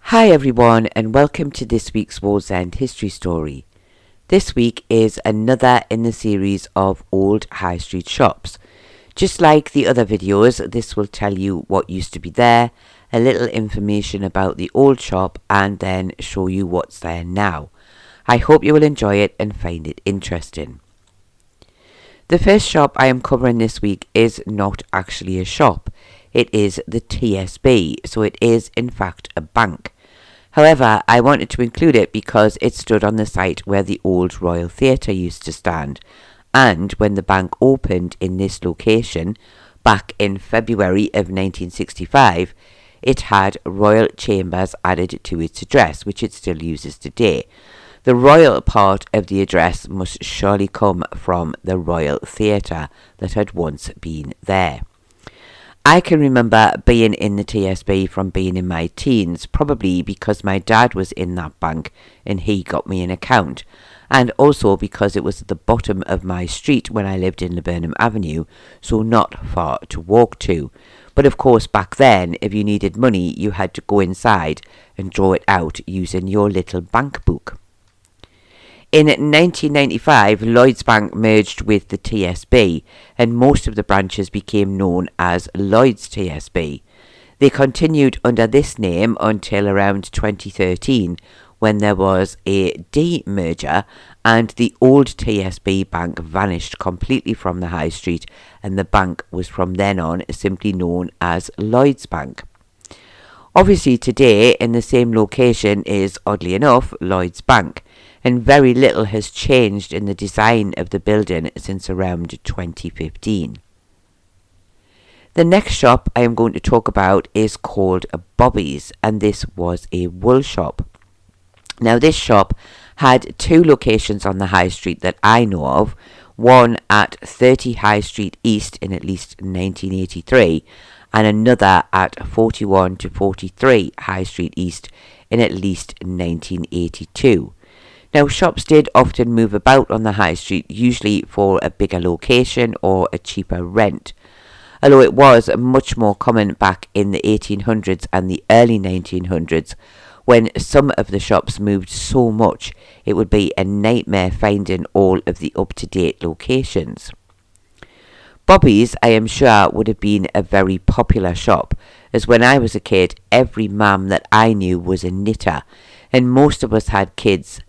Hi everyone, and welcome to this week's Wallsend history story. This week is another in the series of old high street shops. Just like the other videos, this will tell you what used to be there, a little information about the old shop, and then show you what's there now. I hope you will enjoy it and find it interesting. The first shop I am covering this week is not actually a shop. It is the TSB, so it is in fact a bank. However, I wanted to include it because it stood on the site where the old Royal Theatre used to stand, and when the bank opened in this location back in February of 1965, it had Royal Chambers added to its address, which it still uses today. The royal part of the address must surely come from the Royal Theatre that had once been there. I can remember being in the TSB from being in my teens, probably because my dad was in that bank and he got me an account, and also because it was at the bottom of my street when I lived in Laburnum Avenue, so not far to walk to. But of course back then, if you needed money, you had to go inside and draw it out using your little bank book. In 1995, Lloyds Bank merged with the TSB, and most of the branches became known as Lloyds TSB. They continued under this name until around 2013, when there was a demerger and the old TSB bank vanished completely from the high street, and the bank was from then on simply known as Lloyds Bank. Obviously today, in the same location is, oddly enough, Lloyds Bank, and very little has changed in the design of the building since around 2015. The next shop I am going to talk about is called Bobby's, and this was a wool shop. Now this shop had two locations on the high street that I know of, one at 30 High Street East in at least 1983, and another at 41 to 43 High Street East in at least 1982. Now, shops did often move about on the high street, usually for a bigger location or a cheaper rent, although it was much more common back in the 1800s and the early 1900s, when some of the shops moved so much it would be a nightmare finding all of the up-to-date locations. Bobby's, I am sure, would have been a very popular shop, as when I was a kid, every mum that I knew was a knitter, and most of us kids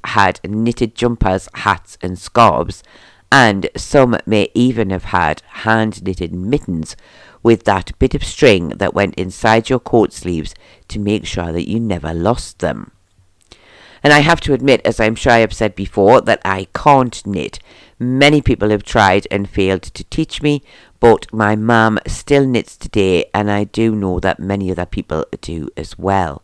had knitted jumpers, hats and scarves, and some may even have had hand-knitted mittens with that bit of string that went inside your coat sleeves to make sure that you never lost them. And I have to admit, as I'm sure I have said before, that I can't knit. Many people have tried and failed to teach me, but my mum still knits today, and I do know that many other people do as well.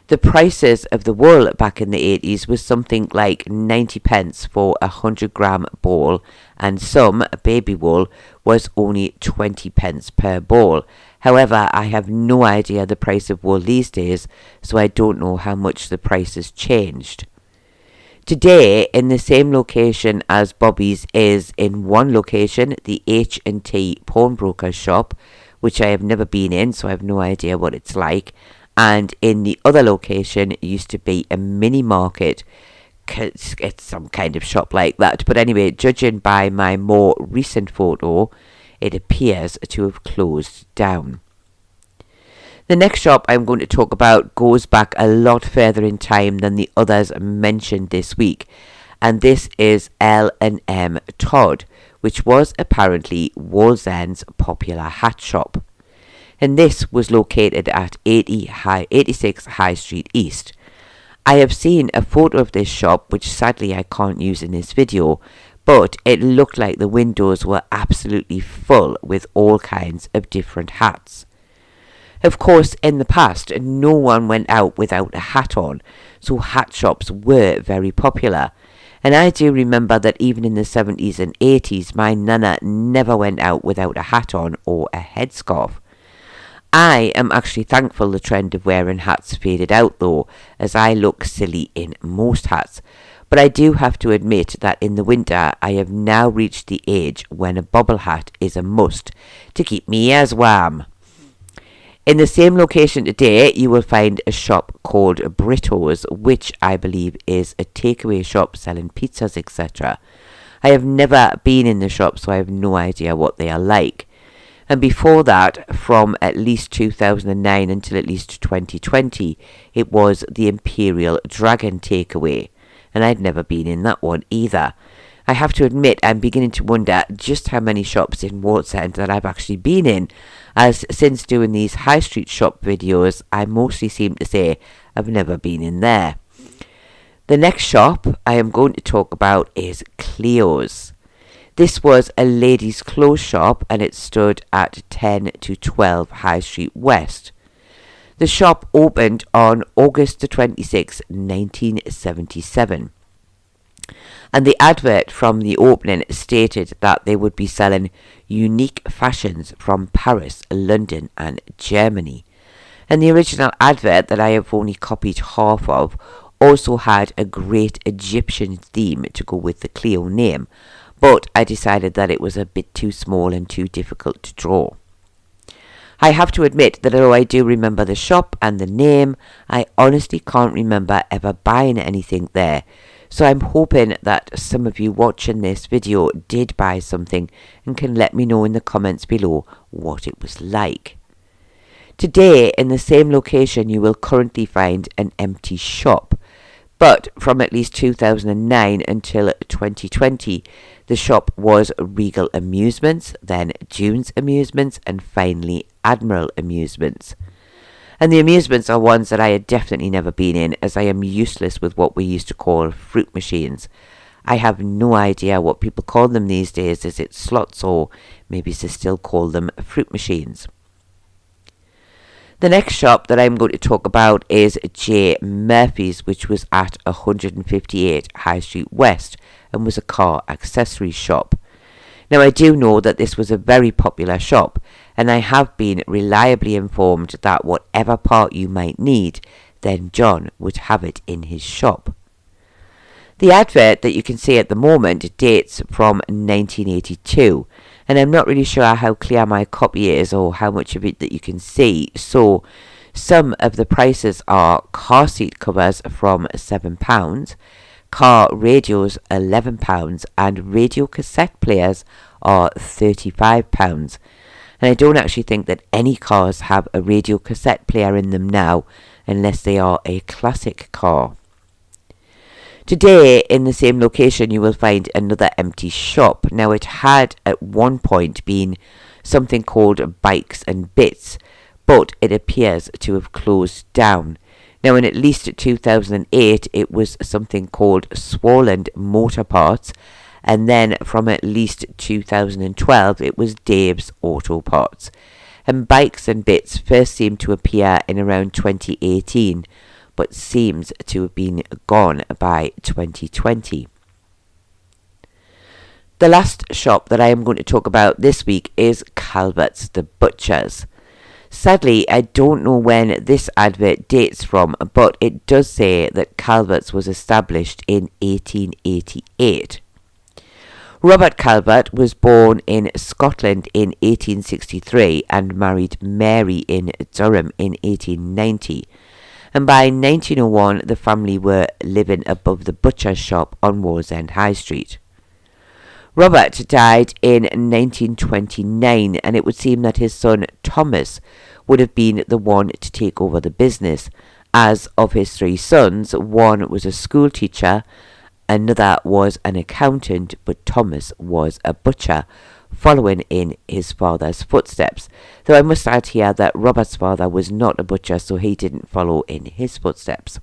The prices of the wool back in the 80s was something like 90 pence for a 100-gram ball, and some baby wool was only 20 pence per ball. However, I have no idea the price of wool these days, so I don't know how much the price has changed. Today, in the same location as Bobby's is in one location, the H&T pawnbroker's shop, which I have never been in, so I have no idea what it's like. And in the other location used to be a mini market. It's some kind of shop like that. But anyway, judging by my more recent photo, it appears to have closed down. The next shop I'm going to talk about goes back a lot further in time than the others mentioned this week. And this is L&M Todd, which was apparently Wallsend's popular hat shop. And this was located at 86 High Street East. I have seen a photo of this shop, which sadly I can't use in this video, but it looked like the windows were absolutely full with all kinds of different hats. Of course, in the past, no one went out without a hat on, so hat shops were very popular. And I do remember that even in the 70s and 80s, my nana never went out without a hat on or a headscarf. I am actually thankful the trend of wearing hats faded out though, as I look silly in most hats. But I do have to admit that in the winter I have now reached the age when a bobble hat is a must to keep me ears warm. In the same location today, you will find a shop called Brito's, which I believe is a takeaway shop selling pizzas, etc. I have never been in the shop, so I have no idea what they are like. And before that, from at least 2009 until at least 2020, it was the Imperial Dragon takeaway, and I'd never been in that one either. I have to admit, I'm beginning to wonder just how many shops in Wallsend that I've actually been in, as since doing these high street shop videos, I mostly seem to say I've never been in there. The next shop I am going to talk about is Cleo's. This was a ladies' clothes shop, and it stood at 10 to 12 High Street West. The shop opened on August the 26th, 1977. And the advert from the opening stated that they would be selling unique fashions from Paris, London and Germany. And the original advert that I have only copied half of also had a great Egyptian theme to go with the Cleo name, but I decided that it was a bit too small and too difficult to draw. I have to admit that although I do remember the shop and the name, I honestly can't remember ever buying anything there. So I'm hoping that some of you watching this video did buy something and can let me know in the comments below what it was like. Today, in the same location, you will currently find an empty shop. But from at least 2009 until 2020, the shop was Regal Amusements, then Dunes Amusements, and finally Admiral Amusements. And the amusements are ones that I had definitely never been in, as I am useless with what we used to call fruit machines. I have no idea what people call them these days. Is it slots, or maybe they still call them fruit machines? The next shop that I'm going to talk about is J. Murphy's, which was at 158 High Street West and was a car accessories shop. Now, I do know that this was a very popular shop, and I have been reliably informed that whatever part you might need, then John would have it in his shop. The advert that you can see at the moment dates from 1982, and I'm not really sure how clear my copy is or how much of it that you can see, so some of the prices are car seat covers from £7, car radios £11, and radio cassette players are £35. And I don't actually think that any cars have a radio cassette player in them now, unless they are a classic car. Today, in the same location, you will find another empty shop. Now, it had at one point been something called Bikes and Bits, but it appears to have closed down. Now, in at least 2008, it was something called Wallsend Motor Parts, and then from at least 2012, it was Dave's Auto Parts. And Bikes and Bits first seemed to appear in around 2018, but seems to have been gone by 2020. The last shop that I am going to talk about this week is Calvert's the Butchers. Sadly, I don't know when this advert dates from, but it does say that Calvert's was established in 1888. Robert Calvert was born in Scotland in 1863 and married Mary in Durham in 1890. And by 1901, the family were living above the butcher's shop on Wallsend High Street. Robert died in 1929, and it would seem that his son Thomas would have been the one to take over the business. As of his three sons, one was a school teacher, another was an accountant, but Thomas was a butcher, following in his father's footsteps. Though I must add here that Robert's father was not a butcher, so he didn't follow in his footsteps.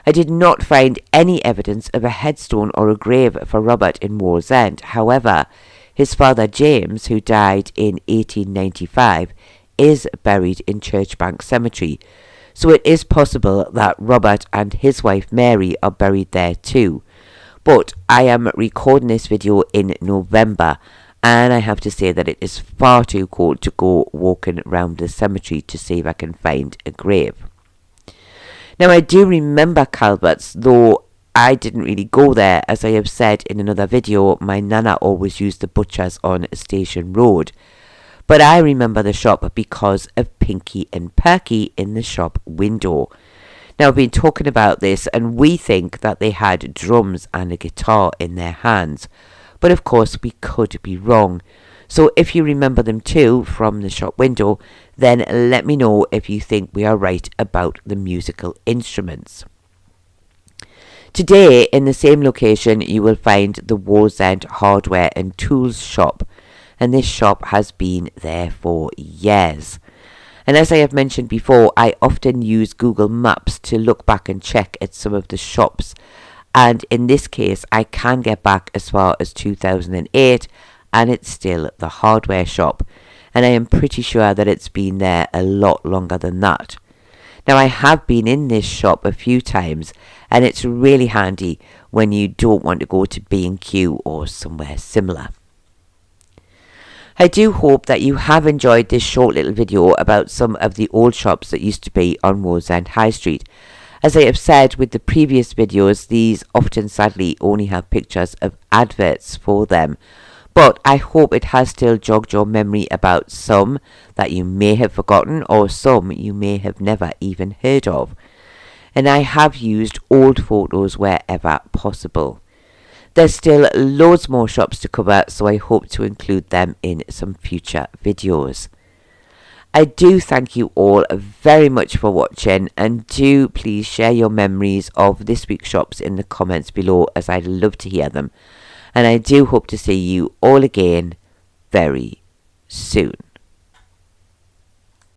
I did not find any evidence of a headstone or a grave for Robert in Wallsend. However, his father James, who died in 1895, is buried in Churchbank Cemetery, so it is possible that Robert and his wife Mary are buried there too. But I am recording this video in November, and I have to say that it is far too cold to go walking around the cemetery to see if I can find a grave. Now, I do remember Calvert's, though I didn't really go there. As I have said in another video, my nana always used the butchers on Station Road. But I remember the shop because of Pinky and Perky in the shop window. Now, I've been talking about this, and we think that they had drums and a guitar in their hands. But of course, we could be wrong. So if you remember them too from the shop window, then let me know if you think we are right about the musical instruments. Today, in the same location, you will find the Wallsend Hardware and Tools shop. And this shop has been there for years. And as I have mentioned before, I often use Google Maps to look back and check at some of the shops. And in this case, I can get back as far as 2008, and it's still the hardware shop. And I am pretty sure that it's been there a lot longer than that. Now, I have been in this shop a few times, and it's really handy when you don't want to go to B&Q or somewhere similar. I do hope that you have enjoyed this short little video about some of the old shops that used to be on Wallsend High Street. As I have said with the previous videos, these often sadly only have pictures of adverts for them. But I hope it has still jogged your memory about some that you may have forgotten or some you may have never even heard of. And I have used old photos wherever possible. There's still loads more shops to cover, so I hope to include them in some future videos. I do thank you all very much for watching, and do please share your memories of this week's shops in the comments below, as I'd love to hear them. And I do hope to see you all again very soon.